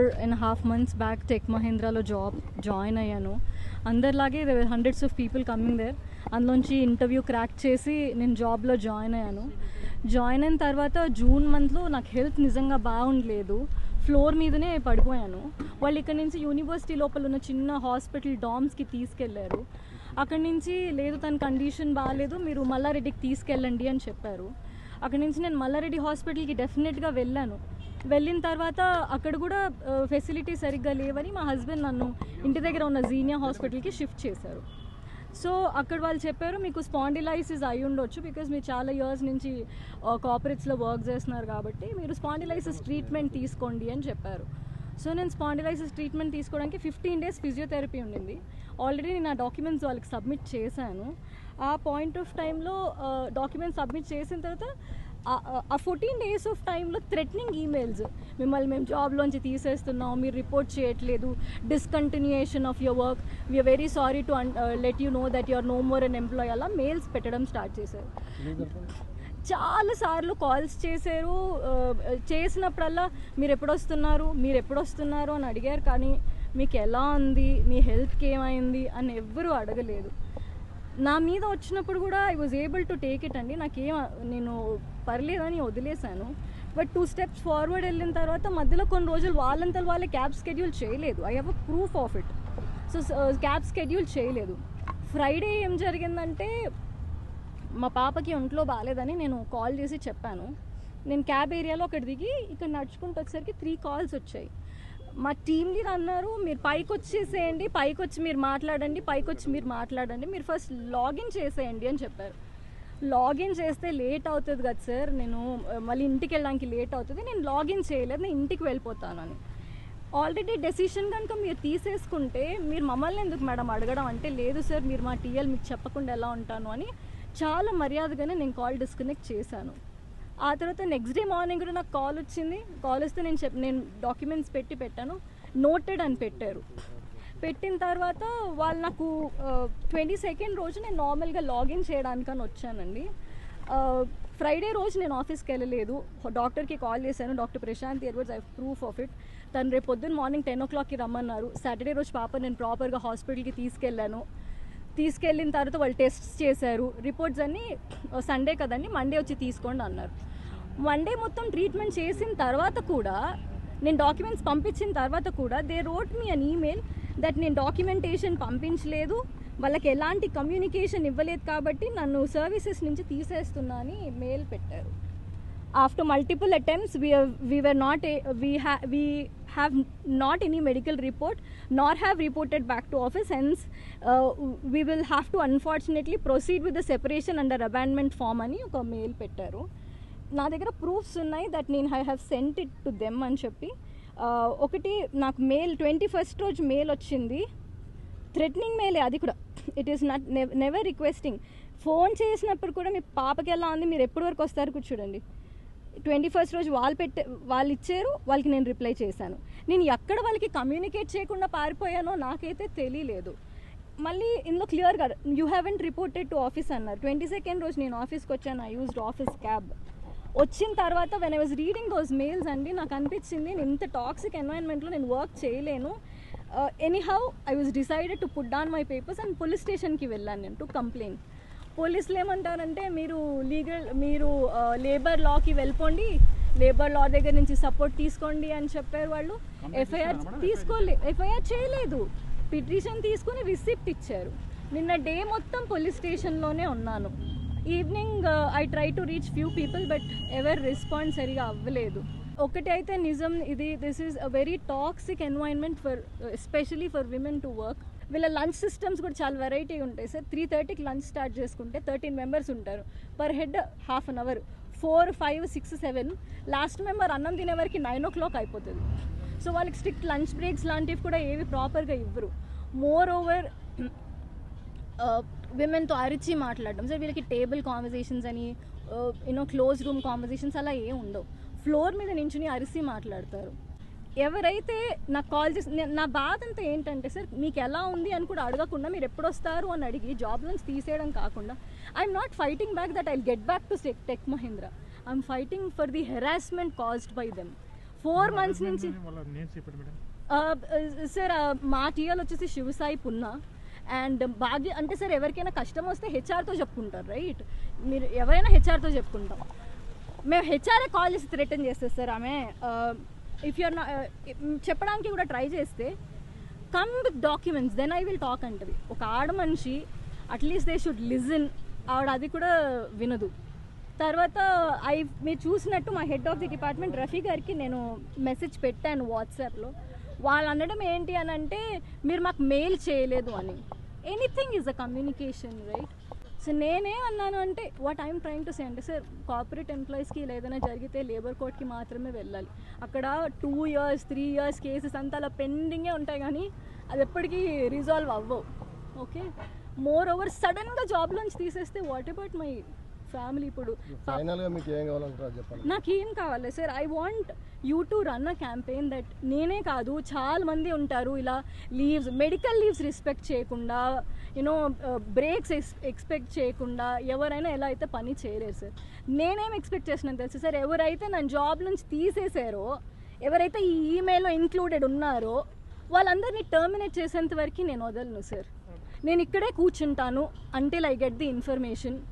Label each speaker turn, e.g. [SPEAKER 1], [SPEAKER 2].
[SPEAKER 1] 4.5 months back tech మహీంద్రాలో join అయ్యాను. అందరిలాగే there were hundreds of people coming there. అందులోంచి interview crack చేసి నేను జాబ్లో జాయిన్ అయ్యాను. జాయిన్ అయిన తర్వాత జూన్ మంత్లో నాకు హెల్త్ నిజంగా బాగుండలేదు. ఫ్లోర్ మీదనే పడిపోయాను. వాళ్ళు ఇక్కడ నుంచి యూనివర్సిటీ లోపల ఉన్న చిన్న హాస్పిటల్ డామ్స్కి తీసుకెళ్లారు. అక్కడి నుంచి లేదు తన కండిషన్ బాగాలేదు, మీరు మల్లారెడ్డికి తీసుకెళ్ళండి అని చెప్పారు. అక్కడి నుంచి నేను మల్లారెడ్డి హాస్పిటల్కి డెఫినెట్గా వెళ్ళాను. వెళ్ళిన తర్వాత అక్కడ కూడా ఫెసిలిటీ సరిగ్గా లేవని మా హస్బెండ్ నన్ను ఇంటి దగ్గర ఉన్న జీనియా హాస్పిటల్కి షిఫ్ట్ చేశారు. సో అక్కడ వాళ్ళు చెప్పారు మీకు స్పాండిలైసిస్ అయి ఉండొచ్చు, బికాజ్ మీరు చాలా ఇయర్స్ నుంచి కార్పొరేట్స్లో వర్క్ చేస్తున్నారు కాబట్టి మీరు స్పాండిలైసిస్ ట్రీట్మెంట్ తీసుకోండి అని చెప్పారు. సో నేను స్పాండిలైసిస్ ట్రీట్మెంట్ తీసుకోవడానికి 15 days ఫిజియోథెరపీ ఉండింది. ఆల్రెడీ నేను ఆ డాక్యుమెంట్స్ వాళ్ళకి సబ్మిట్ చేశాను. ఆ పాయింట్ ఆఫ్ టైంలో డాక్యుమెంట్స్ సబ్మిట్ చేసిన తర్వాత ఆ 14 days ఆఫ్ టైంలో థ్రెటనింగ్ ఈమెయిల్స్, మిమ్మల్ని మేము జాబ్లోంచి తీసేస్తున్నాం, మీరు రిపోర్ట్ చేయట్లేదు, discontinuation of your work, we are very sorry to let you know that your no more an employee, అలా మెయిల్స్ పెట్టడం స్టార్ట్ చేశారు. చాలాసార్లు కాల్స్ చేశారు. చేసినప్పుడల్లా మీరు ఎప్పుడొస్తున్నారు అని అడిగారు. కానీ మీకు ఎలా ఉంది, మీ హెల్త్కి ఏమైంది అని ఎవ్వరూ అడగలేదు. నా మీద వచ్చినప్పుడు కూడా I was able to take it అండి. నేను పర్లేదని వదిలేశాను. బట్ 2 steps ఫార్వర్డ్ వెళ్ళిన తర్వాత మధ్యలో కొన్ని రోజులు వాళ్ళే క్యాబ్ స్కెడ్యూల్ చేయలేదు. I have a proof of it. So cab schedule చేయలేదు. ఫ్రైడే ఏం జరిగిందంటే మా పాపకి ఒంట్లో బాగాలేదని నేను కాల్ చేసి చెప్పాను. నేను క్యాబ్ ఏరియాలో అక్కడ దిగి ఇక్కడ నడుచుకుంటూ వచ్చేసరికి 3 calls వచ్చాయి. మా టీమ్ లీడర్ అన్నారు మీరు పైకి వచ్చేసేయండి, పైకి మీరు మాట్లాడండి, మీరు ఫస్ట్ లాగిన్ చేసేయండి అని చెప్పారు. లాగిన్ చేస్తే లేట్ అవుతుంది కదా సార్, నేను మళ్ళీ ఇంటికి వెళ్ళడానికి లేట్ అవుతుంది, నేను లాగిన్ చేయలేదు, నేను ఇంటికి వెళ్ళిపోతాను అని. ఆల్రెడీ డెసిషన్ కనుక మీరు తీసేసుకుంటే మీరు మమ్మల్ని ఎందుకు మేడం అడగడం అంటే, లేదు సార్ మీరు మా టీఎల్, మీకు చెప్పకుండా ఎలా ఉంటాను అని చాలా మర్యాదగానే నేను కాల్ డిస్కనెక్ట్ చేశాను. ఆ తర్వాత నెక్స్ట్ డే మార్నింగ్ కూడా నాకు కాల్ వచ్చింది. కాల్ వస్తే నేను డాక్యుమెంట్స్ పెట్టాను, నోటెడ్ అని పెట్టారు. పెట్టిన తర్వాత వాళ్ళు నాకు 22nd రోజు నేను నార్మల్గా లాగిన్ చేయడానికని వచ్చానండి. ఫ్రైడే రోజు నేను ఆఫీస్కి వెళ్ళలేదు. డాక్టర్కి కాల్ చేశాను, doctor Prashant Edwards, I proof of it. తను రేపు పొద్దున్న మార్నింగ్ 10 o'clockకి రమ్మన్నారు. సాటర్డే రోజు పాప నేను ప్రాపర్గా హాస్పిటల్కి తీసుకెళ్ళిన తర్వాత వాళ్ళు టెస్ట్స్ చేశారు. రిపోర్ట్స్ అన్నీ సండే కదండి, మండే వచ్చి తీసుకోండి అన్నారు. మండే మొత్తం ట్రీట్మెంట్ చేసిన తర్వాత కూడా, నేను డాక్యుమెంట్స్ పంపించిన తర్వాత కూడా they wrote me an email that నేను డాక్యుమెంటేషన్ పంపించలేదు, వాళ్ళకి ఎలాంటి కమ్యూనికేషన్ ఇవ్వలేదు కాబట్టి నన్ను సర్వీసెస్ నుంచి తీసేస్తున్నా అని మెయిల్ పెట్టారు. After multiple attempts we have not any medical report nor have reported back to office, hence we will have to unfortunately proceed with the separation under abandonment form అని ఒక mail పెట్టారు. నా దగ్గర proofs ఉన్నాయి that నేను I have sent it to them అని చెప్పి. ఒకటి నాకు మెయిల్ 21st రోజు మెయిల్ వచ్చింది, థ్రెటనింగ్ మెయిలే అది కూడా. It is not never requesting. Phone చేసినప్పుడు కూడా మీ పాపకి ఎలా ఉంది, మీరు ఎప్పటి వరకు వస్తారు కూర్చోండి. 21st రోజు వాళ్ళు ఇచ్చారు, వాళ్ళకి నేను రిప్లై చేశాను. నేను ఎక్కడ వాళ్ళకి కమ్యూనికేట్ చేయకుండా పారిపోయానో నాకైతే తెలియలేదు. మళ్ళీ ఇందులో క్లియర్గా you haven't reported to office అన్నారు. 22nd రోజు నేను ఆఫీస్కి వచ్చాను. I used office cab. వచ్చిన తర్వాత when I was reading those mails అండి, నాకు అనిపించింది నేను ఇంత టాక్సిక్ ఎన్వైరన్మెంట్లో నేను వర్క్ చేయలేను. Anyhow I was decided to put down my papers and police స్టేషన్కి వెళ్ళాను నేను టు కంప్లైంట్. పోలీసులు ఏమంటారంటే మీరు లేబర్ లాకి వెళ్ళిపోండి, లేబర్ లా దగ్గర నుంచి సపోర్ట్ తీసుకోండి అని చెప్పారు. వాళ్ళు ఎఫ్ఐఆర్ చేయలేదు, పిటిషన్ తీసుకుని రిసిప్ట్ ఇచ్చారు. నిన్న డే మొత్తం పోలీస్ స్టేషన్లోనే ఉన్నాను. Evening I try to reach few people but ever respond సరిగా అవ్వలేదు. ఒకటి అయితే నిజం, this is a very toxic environment especially for women to work. వీళ్ళ లంచ్ సిస్టమ్స్ కూడా చాలా వెరైటీ ఉంటాయి సార్. 3:30కి లంచ్ స్టార్ట్ చేసుకుంటే 13 members ఉంటారు. Per head ½ an hour, 4, 5, 6, 7. Last member అన్నం తినే వరకు 9 o'clock అయిపోతుంది. సో వాళ్ళకి స్ట్రిక్ట్ లంచ్ బ్రేక్స్ లాంటివి కూడా ఏవి ప్రాపర్గా ఇవ్వరు. మోర్ ఓవర్ విమెన్తో అరిచి మాట్లాడడం సార్. వీళ్ళకి టేబుల్ కాన్వర్జేషన్స్ అని క్లోజ్ రూమ్ కాన్వర్జేషన్స్ అలా ఏం ఉండవు. ఫ్లోర్ మీద నించుని అరిసి మాట్లాడతారు. ఎవరైతే నాకు కాల్ చేసి, నా బాధ అంతా ఏంటంటే సార్, మీకు ఎలా ఉంది అని కూడా అడగకుండా మీరు ఎప్పుడు వస్తారు అని అడిగి జాబ్ నుంచి తీసేయడం కాకుండా, I'm not fighting back that I get back to tech Mahindra. I'm fighting for the harassment caused by them. 4 months నుంచి సార్ మా టీఎల్ వచ్చేసి శివసాయి పున్నా అండ్ భాగ్య అంటే సార్ ఎవరికైనా కష్టం వస్తే హెచ్ఆర్తో చెప్పుకుంటారు రైట్, మీరు ఎవరైనా హెచ్ఆర్తో చెప్పుకుంటాం. మేము హెచ్ఆర్ఏ కాల్ చేసి థ్రెటన్ చేస్తారు సార్. ఆమె ఇఫ్ యూఆర్ చెప్పడానికి కూడా ట్రై చేస్తే come with documents then I will talk అంటది. ఒక ఆడ మనిషి అట్లీస్ట్ దే షుడ్ లిజన్, ఆవిడ అది కూడా వినదు. తర్వాత మీరు చూసినట్టు మా head of the department Rafi గారికి నేను మెసేజ్ పెట్టాను వాట్సాప్లో. వాళ్ళు అనడం ఏంటి అని అంటే మీరు మాకు మెయిల్ చేయలేదు అని. Anything is a communication right. So నేనే అన్నాను అంటే what I'm trying to say అంటే సార్ కార్పొరేట్ ఎంప్లాయీస్కి ఏదైనా జరిగితే లేబర్ కోర్ట్కి మాత్రమే వెళ్ళాలి. అక్కడ 2 years 3 years కేసెస్ అంతా అలా పెండింగే ఉంటాయి కానీ అది ఎప్పటికీ రిజాల్వ్ అవ్వవు. ఓకే, మోర్ ఓవర్ సడన్గా జాబ్లోంచి తీసేస్తే వాట్ అబౌట్ మై ఫ్యామిలీ? ఇప్పుడు నాకేం కావాలి sir, I want you to run a campaign that నేనే కాదు చాలా మంది ఉంటారు ఇలా లీవ్స్, మెడికల్ లీవ్స్ రెస్పెక్ట్ చేయకుండా, యూనో బ్రేక్స్ ఎక్స్పెక్ట్ చేయకుండా ఎవరైనా ఎలా అయితే పని చేయలేరు సార్. నేనేం ఎక్స్పెక్ట్ చేసినాను తెలుసు సార్, ఎవరైతే నన్ను జాబ్ నుంచి తీసేసారో, ఎవరైతే ఈ ఈమెయిల్లో ఇంక్లూడెడ్ ఉన్నారో వాళ్ళందరినీ టర్మినేట్ చేసేంత వరకు నేను వదలను సార్. నేను ఇక్కడే కూర్చుంటాను until I get the information.